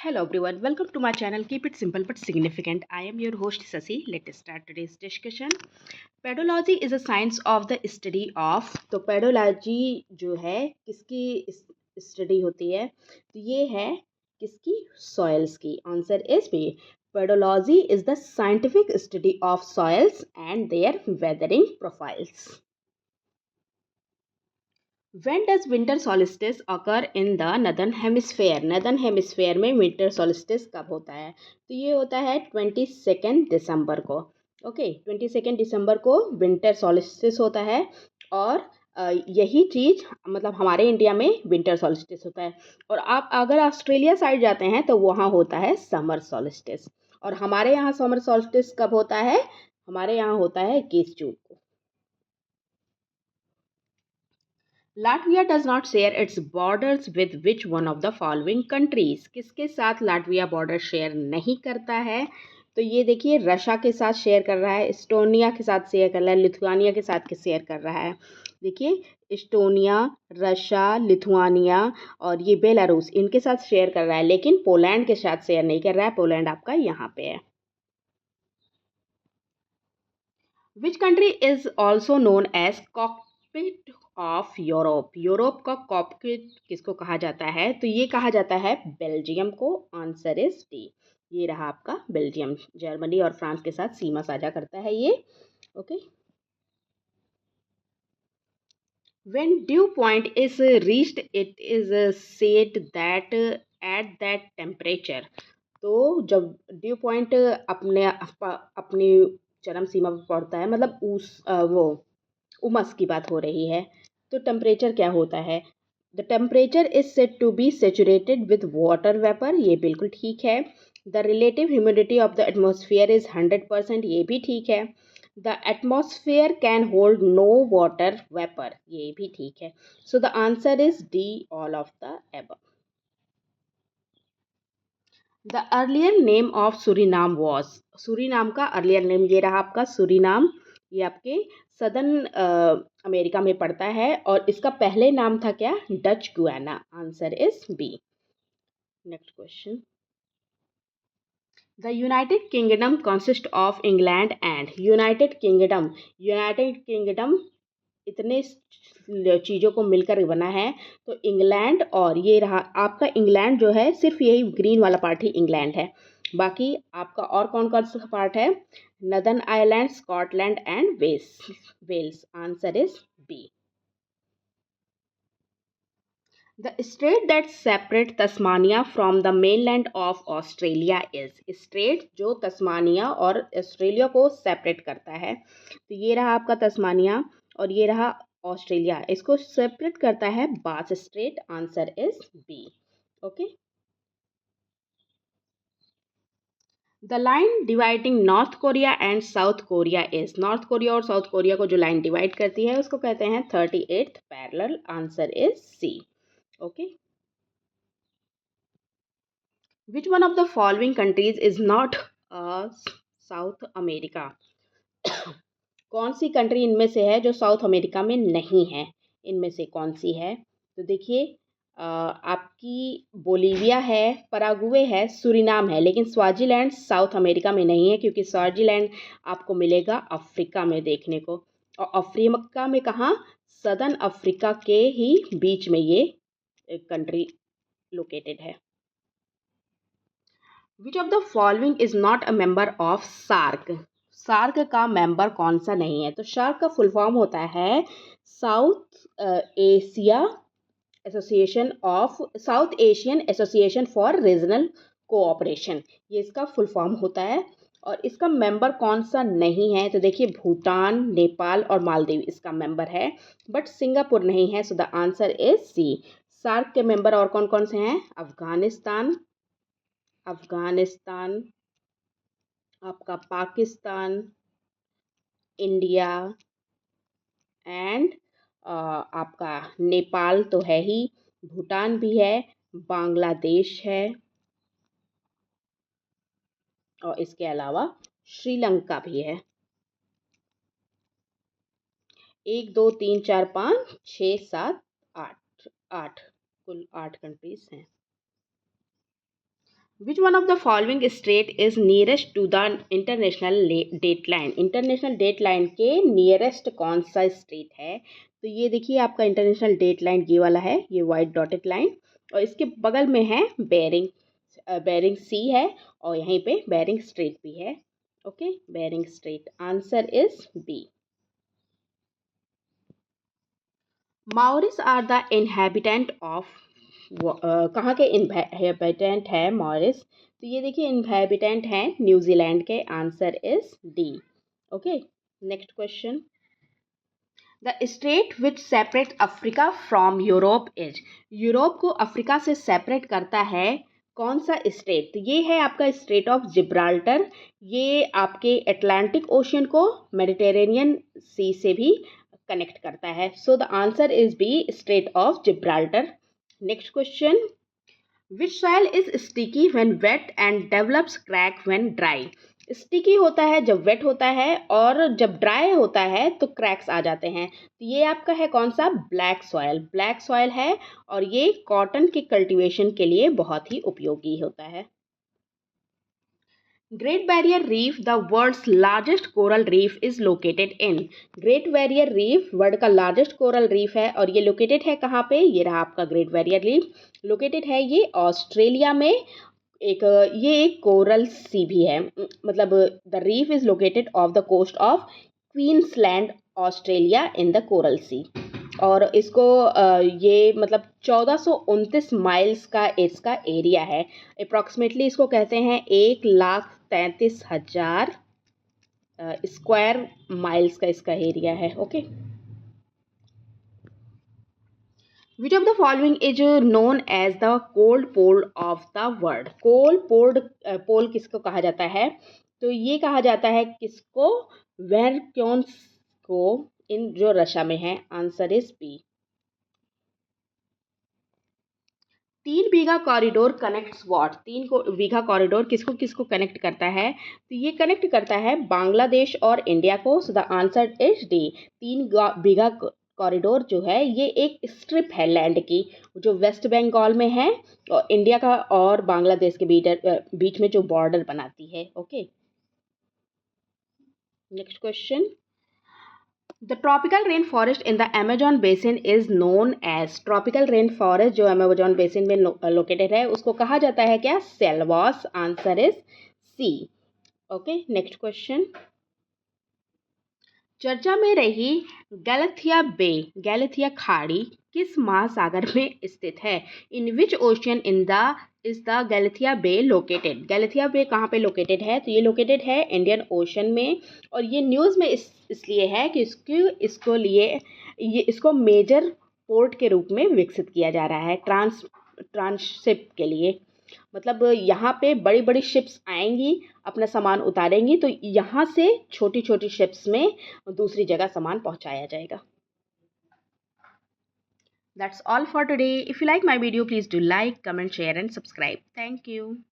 Hello everyone, welcome to my channel. Keep it simple but significant. I am your host Sasi. Let's start today's discussion. Pedology is a science of the study of. तो pedology जो है किसकी study होती है? तो ये है किसकी? सॉइल्स की. Answer is B. Pedology is the scientific study of soils and their weathering profiles. When does winter solstice occur in the northern hemisphere? northern hemisphere में winter solstice कब होता है? तो ये होता है 22 दिसंबर को. ओके, 22 दिसंबर को विंटर सॉलिस्टिस होता है. और यही चीज़ मतलब हमारे इंडिया में विंटर सॉलिस्टिस होता है. और आप अगर ऑस्ट्रेलिया साइड जाते हैं तो वहाँ होता है समर सॉलिस्टिस. और हमारे यहाँ समर सॉलिस्टिस कब होता है? हमारे यहाँ होता है 21 जून को. Latvia does not share its borders with which one of the following countries. किसके साथ लाटविया बॉर्डर शेयर नहीं करता है? तो ये देखिए, रशिया के साथ शेयर कर रहा है, एस्टोनिया के साथ शेयर कर रहा है, लिथुआनिया के साथ शेयर कर रहा है. देखिए, एस्टोनिया, रशिया, लिथुआनिया और ये बेलारूस इनके साथ शेयर कर रहा है, लेकिन पोलैंड के साथ शेयर नहीं कर रहा है. पोलैंड आपका यहाँ पे है. Which country is also known as cockpit of Europe. Europe का कॉकपिट किसको कहा जाता है? तो ये कहा जाता है बेल्जियम को. Answer is D. ये रहा आपका बेल्जियम. जर्मनी और फ्रांस के साथ सीमा साझा करता है ये. Okay. When dew point is reached, it is said that at that temperature. तो जब ड्यू पॉइंट अपनी चरम सीमा पर पहुंचता है, मतलब वो उमस की बात हो रही है, तो टेम्परेचर क्या होता है? The temperature is said to be saturated with water vapour. ये बिल्कुल ठीक है. The relative humidity of the atmosphere is 100%. ये भी ठीक है. The atmosphere can hold no water vapour. ये भी ठीक है. So the answer is D, all of the above. The earlier name of Suriname was. Suriname का अर्लियर नेम ये रहा आपका सूरीनाम. ये आपके सदर्न अमेरिका में पड़ता है और इसका पहले नाम था क्या? Dutch Guiana. Answer is B. Next question. The United Kingdom consist of England and. United Kingdom इतने चीज़ों को मिलकर बना है. तो इंग्लैंड और ये रहा आपका इंग्लैंड जो है, सिर्फ यही ग्रीन वाला पार्ट ही इंग्लैंड है. बाकी आपका और कौन कौन सा पार्ट है? Northern Ireland, Scotland and Wales. Answer is B. The state that separate Tasmania from the mainland of Australia is. State जो तस्मानिया और ऑस्ट्रेलिया को सेपरेट करता है. तो ये रहा आपका तस्मानिया और ये रहा ऑस्ट्रेलिया. इसको सेपरेट करता है Bass strait. Answer is B. Okay. The line dividing North Korea and South Korea is. North Korea और साउथ कोरिया को जो लाइन डिवाइड करती है उसको कहते हैं 38th parallel. Answer is C. Okay. Which one of the following countries is not South America? कौन सी कंट्री इनमें से है जो साउथ अमेरिका में नहीं है? इनमें से कौन सी है? तो देखिए, आपकी बोलीविया है, पराग्वे है, सूरीनाम है, लेकिन स्वाजीलैंड साउथ अमेरिका में नहीं है, क्योंकि स्वाजीलैंड आपको मिलेगा अफ्रीका में देखने को. और अफ्रीका में कहाँ? सदर्न अफ्रीका के ही बीच में ये कंट्री लोकेटेड है. Which of the following is not a member of SAARC. SAARC का मेंबर कौन सा नहीं है? तो सार्क का फुल फॉर्म होता है south Asian association for regional cooperation. ये इसका फुल फॉर्म होता है. और इसका मेंबर कौन सा नहीं है? तो देखिए, भूटान, नेपाल और मालदीव इसका मेंबर है, बट सिंगापुर नहीं है. So the answer is C. SAARC के मेंबर और कौन कौन से हैं? अफगानिस्तान, आपका पाकिस्तान, इंडिया एंड आपका नेपाल तो है ही, भूटान भी है, बांग्लादेश है और इसके अलावा श्रीलंका भी है. 1 2 3 4 5 6 7 8 कुल 8 कंट्रीज हैं. Which one of the following state is nearest to the International Date Line? International Date Line के नियरेस्ट कौन सा स्टेट है? तो ये देखिए आपका इंटरनेशनल डेट लाइन ये वाला है, ये वाइट डॉटेड लाइन, और इसके बगल में है बेरिंग, बेरिंग सी है, और यहीं पे बेरिंग स्ट्रेट भी है। Okay, Bering strait, answer is B. Maoris are the inhabitant of, कहाँ के इनहेबिटेंट है मॉरिस? तो ये देखिए इनहेबिटेंट हैं न्यूजीलैंड के, answer is D. Okay, next question. The state which separate Africa from Europe is, Europe को अफ्रीका से सेपरेट करता है कौन सा स्टेट? तो ये है आपका स्टेट ऑफ जिब्राल्टर। ये आपके अटलांटिक ओशियन को मेडिटेरेनियन सी से भी कनेक्ट करता है। So the answer is B, state of Gibraltar. Next question. Which soil is sticky when wet and develops crack when dry? Sticky होता है जब वेट होता है, और जब ड्राई होता है तो क्रैक्स आ जाते हैं। तो ये आपका है कौन सा? ब्लैक सॉइल, ब्लैक सॉइल है, और ये कॉटन के कल्टीवेशन के लिए बहुत ही उपयोगी होता है। Great Barrier Reef, the world's largest coral reef, is located in. Great Barrier Reef world का लार्जेस्ट कोरल रीफ है, और ये लोकेटेड है कहाँ पे? ये रहा आपका ग्रेट बैरियर रीफ, लोकेटेड है ये ऑस्ट्रेलिया में। एक ये एक कोरल सी भी है, मतलब the reef is located off the coast of Queensland Australia in the coral sea. और इसको ये मतलब 1429 माइल्स का इसका एरिया है। अप्रॉक्सीमेटली इसको कहते हैं 1,33,000 स्क्वायर माइल्स का इसका एरिया है। Okay, which of the following is known as the cold pole of the world? Cold polled pole किसको कहा जाता है? तो ये कहा जाता है किसको? वेरक्यून्स को, इन जो रशिया में है, answer is B. 3 Bigha corridor connects what? 3 Bigha corridor किसको किसको कनेक्ट करता है? तो ये कनेक्ट करता है बांग्लादेश और इंडिया को। सो the answer is D. 3 Bigha corridor जो है ये एक स्ट्रिप है लैंड की, जो वेस्ट बंगाल में है, और इंडिया का और बांग्लादेश के बीच में जो बॉर्डर बनाती है। Okay, next question. The tropical rain forest in the Amazon basin is known as, tropical rain forest जो अमेजॉन बेसिन में लोकेटेड है उसको कहा जाता है क्या? Selvas, answer is C. Okay, next question. चर्चा में रही गैलेथिया खाड़ी किस महासागर में स्थित है? In which ocean in the is the Galathea bay located? Galathea bay कहाँ पे लोकेटेड है? तो ये लोकेटेड है इंडियन ओशन में, और ये न्यूज़ में इसलिए है कि इसको मेजर पोर्ट के रूप में विकसित किया जा रहा है, ट्रांसशिप के लिए। मतलब यहाँ पे बड़ी बड़ी शिप्स आएंगी, अपना सामान उतारेंगी, तो यहाँ से छोटी छोटी शिप्स में दूसरी जगह सामान पहुँचाया जाएगा। That's all for today. If you like my video, please do like, comment, share and subscribe. Thank you.